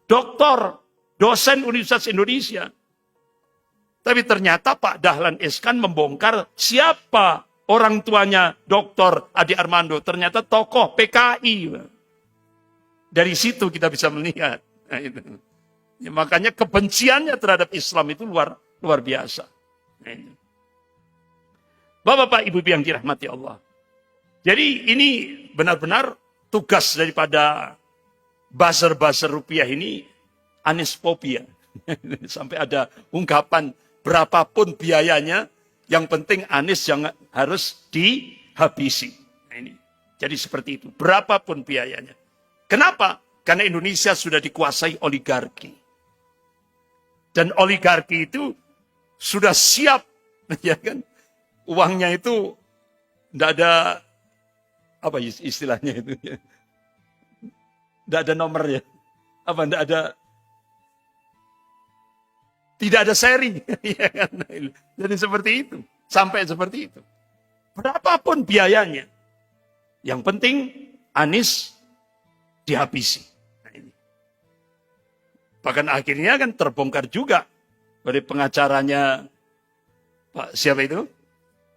doktor, dosen Universitas Indonesia. Tapi ternyata Pak Dahlan Iskan membongkar siapa orang tuanya Dr. Adi Armando. Ternyata tokoh PKI. Dari situ kita bisa melihat. Nah, itu. Ya, makanya kebenciannya terhadap Islam itu luar biasa. Nah, itu. Bapak-bapak, ibu-ibu yang dirahmati Allah. Jadi ini benar-benar tugas daripada buzzer-buzzer rupiah ini anispopia. Sampai ada ungkapan berapapun biayanya, yang penting Anies yang harus dihabisi. Nah, ini. Jadi seperti itu, berapapun biayanya. Kenapa? Karena Indonesia sudah dikuasai oligarki. Dan oligarki itu sudah siap, ya kan? Uangnya itu tidak ada, apa istilahnya itu? Tidak ada nomornya. Apa, tidak ada seri. Ya kan? Jadi seperti itu. Sampai seperti itu. Berapapun biayanya. Yang penting Anies dihabisi. Nah, ini. Bahkan akhirnya kan terbongkar juga dari pengacaranya Pak siapa itu?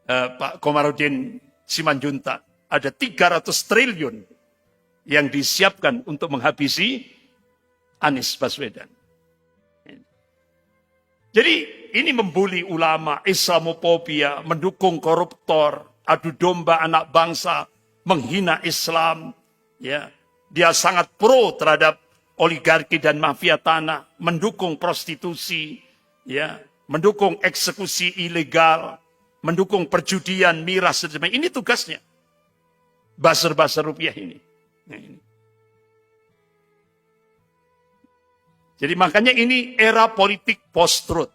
Pak Komarudin Simanjuntak. Ada 300 triliun yang disiapkan untuk menghabisi Anies Baswedan. Jadi ini membuli ulama, Islamofobia, mendukung koruptor, adu domba anak bangsa, menghina Islam. Ya, dia sangat pro terhadap oligarki dan mafia tanah, mendukung prostitusi, ya, mendukung eksekusi ilegal, mendukung perjudian, miras, dan sebagainya. Ini tugasnya. Buzzer-buzzer rupiah ini. Nah, ini. Jadi makanya ini era politik post-truth.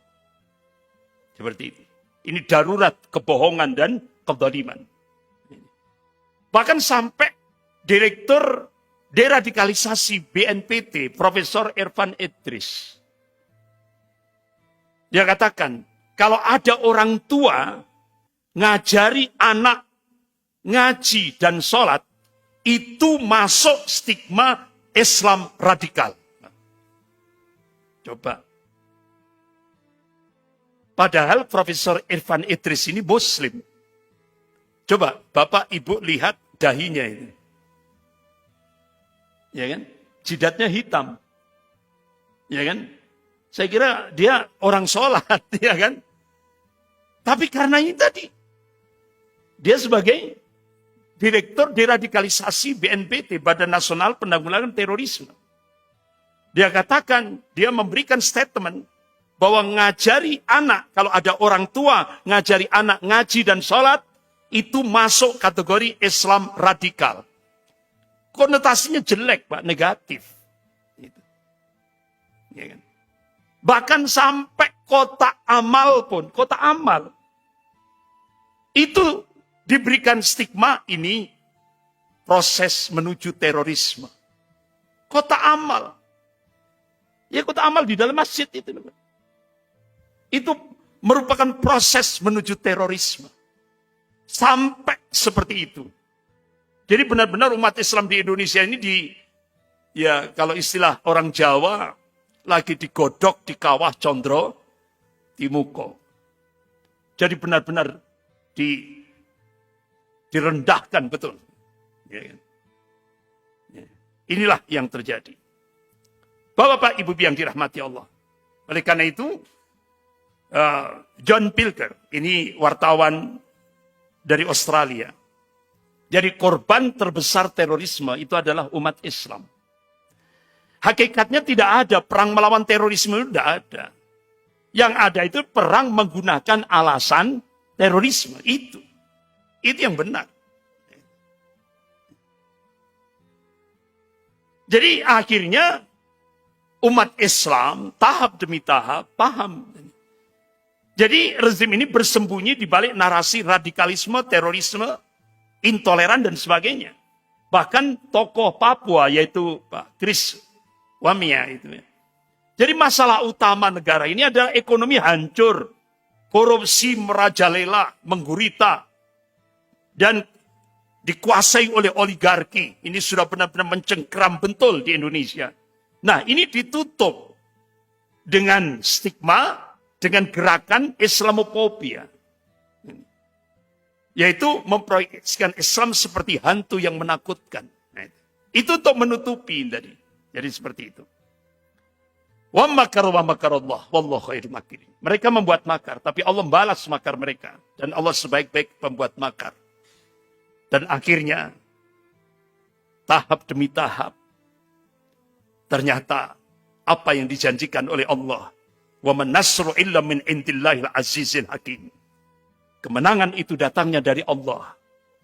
Seperti itu. Ini darurat kebohongan dan kezaliman. Bahkan sampai Direktur Deradikalisasi BNPT, Profesor Irfan Idris. Dia katakan, kalau ada orang tua ngajari anak ngaji dan sholat, itu masuk stigma Islam radikal. Coba. Padahal Profesor Irfan Idris ini Muslim. Coba Bapak Ibu lihat dahinya ini. Ya kan? Jidatnya hitam. Ya kan? Saya kira dia orang sholat, ya kan? Tapi karena ini tadi, dia sebagai Direktur Deradikalisasi BNPT, Badan Nasional Penanggulangan Terorisme. Dia katakan, dia memberikan statement bahwa ngajari anak, kalau ada orang tua ngajari anak ngaji dan sholat, itu masuk kategori Islam radikal. Konotasinya jelek, Pak, negatif. Gitu. Ya kan? Bahkan sampai kotak amal pun, kotak amal, itu diberikan stigma ini proses menuju terorisme. Kotak amal. Ya kotak amal di dalam masjid itu. Itu merupakan proses menuju terorisme. Sampai seperti itu. Jadi benar-benar umat Islam di Indonesia ini ya kalau istilah orang Jawa, lagi digodok di kawah condro timuko. Jadi benar-benar direndahkan betul. Ya, kan? Ya. Inilah yang terjadi. Bapak-bapak, ibu yang dirahmati Allah. Oleh karena itu, John Pilger, ini wartawan dari Australia. Jadi korban terbesar terorisme itu adalah umat Islam. Hakikatnya tidak ada perang melawan terorisme, itu tidak ada. Yang ada itu perang menggunakan alasan terorisme, itu. Itu yang benar. Jadi akhirnya umat Islam tahap demi tahap paham. Jadi rezim ini bersembunyi di balik narasi radikalisme, terorisme, intoleran dan sebagainya. Bahkan tokoh Papua yaitu Pak Chris Wamia itu. Jadi masalah utama negara ini adalah ekonomi hancur, korupsi merajalela, menggurita, dan dikuasai oleh oligarki. Ini sudah benar-benar mencengkeram betul di Indonesia. Nah, ini ditutup dengan stigma, dengan gerakan Islamophobia. Yaitu memproyeksikan Islam seperti hantu yang menakutkan. Nah, itu untuk menutupi tadi. Jadi seperti itu. Wa makarallah, wallahu khairul makirin. Mereka membuat makar, tapi Allah balas makar mereka. Dan Allah sebaik-baik pembuat makar. Dan akhirnya, tahap demi tahap, ternyata apa yang dijanjikan oleh Allah. Wa man nasru illa min indillahil azizil hakim. Kemenangan itu datangnya dari Allah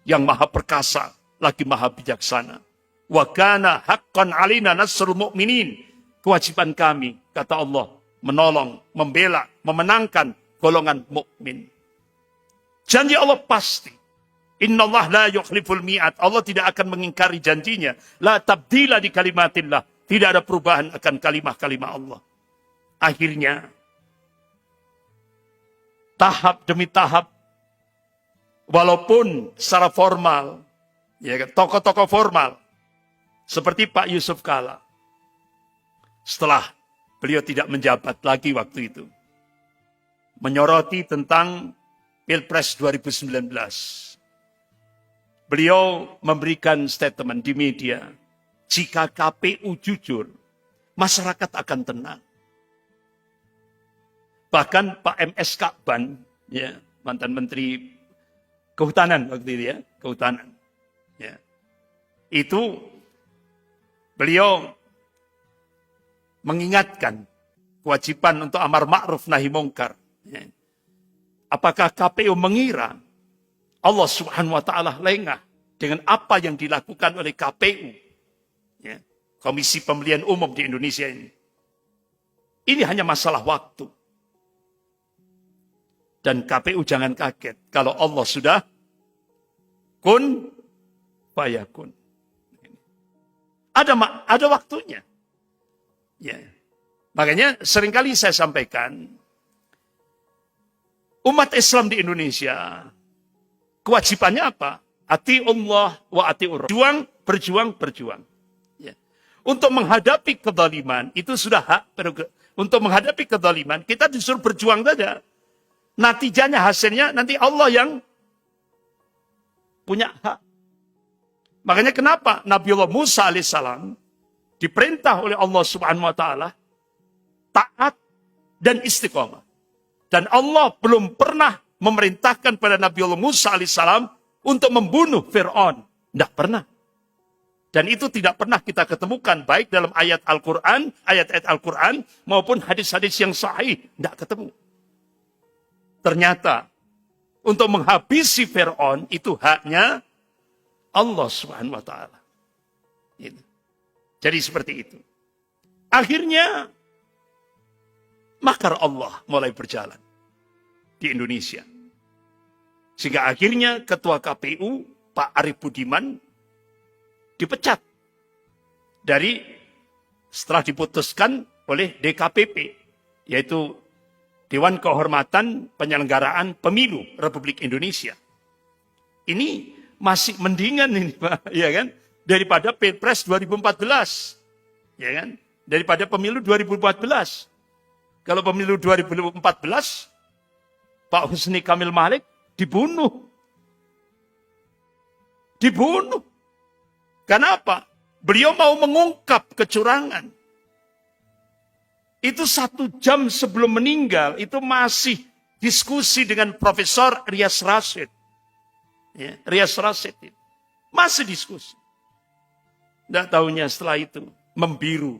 yang maha perkasa, lagi maha bijaksana. Wa kana haqqan alina nasrul mu'minin. Kewajiban kami, kata Allah, menolong, membela, memenangkan golongan mukmin. Janji Allah pasti. Innallaha la yukhliful mi'ad. Allah tidak akan mengingkari janjinya. La tabdila di kalimatillah. Tidak ada perubahan akan kalimah-kalimah Allah. Akhirnya, tahap demi tahap, walaupun secara formal, ya, tokoh-tokoh formal, seperti Pak Yusuf Kala, setelah beliau tidak menjabat lagi waktu itu, menyoroti tentang Pilpres 2019. Beliau memberikan statement di media, jika KPU jujur, masyarakat akan tenang. Bahkan Pak MS Kakban, ya, mantan Menteri Kehutanan waktu itu ya, Kehutanan. Ya. Itu beliau mengingatkan kewajiban untuk amar ma'ruf nahi mungkar. Ya. Apakah KPU mengira Allah Subhanahu wa taala lengah dengan apa yang dilakukan oleh KPU? Ya. Komisi Pemilihan Umum di Indonesia ini. Ini hanya masalah waktu. Dan KPU jangan kaget kalau Allah sudah kun fayakun. Ada waktunya. Ya. Makanya seringkali saya sampaikan, umat Islam di Indonesia kewajibannya apa? Ati Allah wa ati ur. Berjuang. Ya. Untuk menghadapi kezaliman itu sudah hak. Untuk menghadapi kezaliman kita disuruh berjuang saja. Natijanya, hasilnya nanti Allah yang punya hak. Makanya kenapa Nabiullah Musa alaihissalam diperintah oleh Allah Subhanahu wa taala taat dan istiqomah. Dan Allah belum pernah memerintahkan pada Nabiullah Musa alaihissalam untuk membunuh Fir'aun. Tidak pernah. Dan itu tidak pernah kita ketemukan baik dalam ayat-ayat Al-Quran maupun hadis-hadis yang sahih. Tidak ketemu. Ternyata untuk menghabisi Fir'aun itu haknya Allah Subhanahu wa taala. Jadi seperti itu. Akhirnya makar Allah mulai berjalan di Indonesia. Sehingga akhirnya ketua KPU Pak Arief Budiman dipecat setelah diputuskan oleh DKPP, yaitu Dewan Kehormatan Penyelenggaraan Pemilu Republik Indonesia. Ini masih mendingan ini, Pak, ya kan? Daripada Pilpres 2014. Ya kan? Daripada pemilu 2014. Kalau pemilu 2014 Pak Husni Kamil Malik dibunuh. Kenapa? Beliau mau mengungkap kecurangan. Itu 1 jam sebelum meninggal, itu masih diskusi dengan Profesor Rias Rasyid. Ya, Rias Rasyid itu. Masih diskusi. Tidak tahunya setelah itu membiru.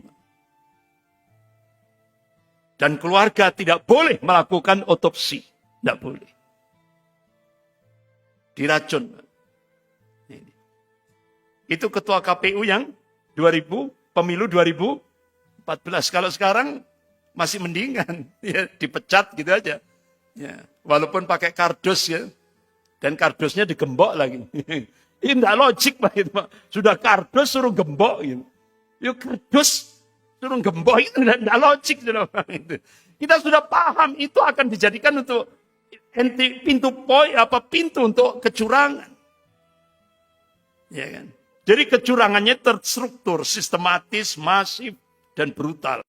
Dan keluarga tidak boleh melakukan otopsi. Tidak boleh. Diracun. Itu ketua KPU yang pemilu 2014. Kalau sekarang masih mendingan, ya, dipecat gitu aja. Ya, walaupun pakai kardus ya, dan kardusnya digembok lagi. Ini tidak logik Pak, itu, Pak. Sudah kardus suruh gembok gitu. Yuk kardus suruh gembok itu tidak logik gitu, Pak. Kita sudah paham itu akan dijadikan untuk pintu untuk kecurangan. Ya kan? Jadi kecurangannya terstruktur, sistematis, masif, dan brutal.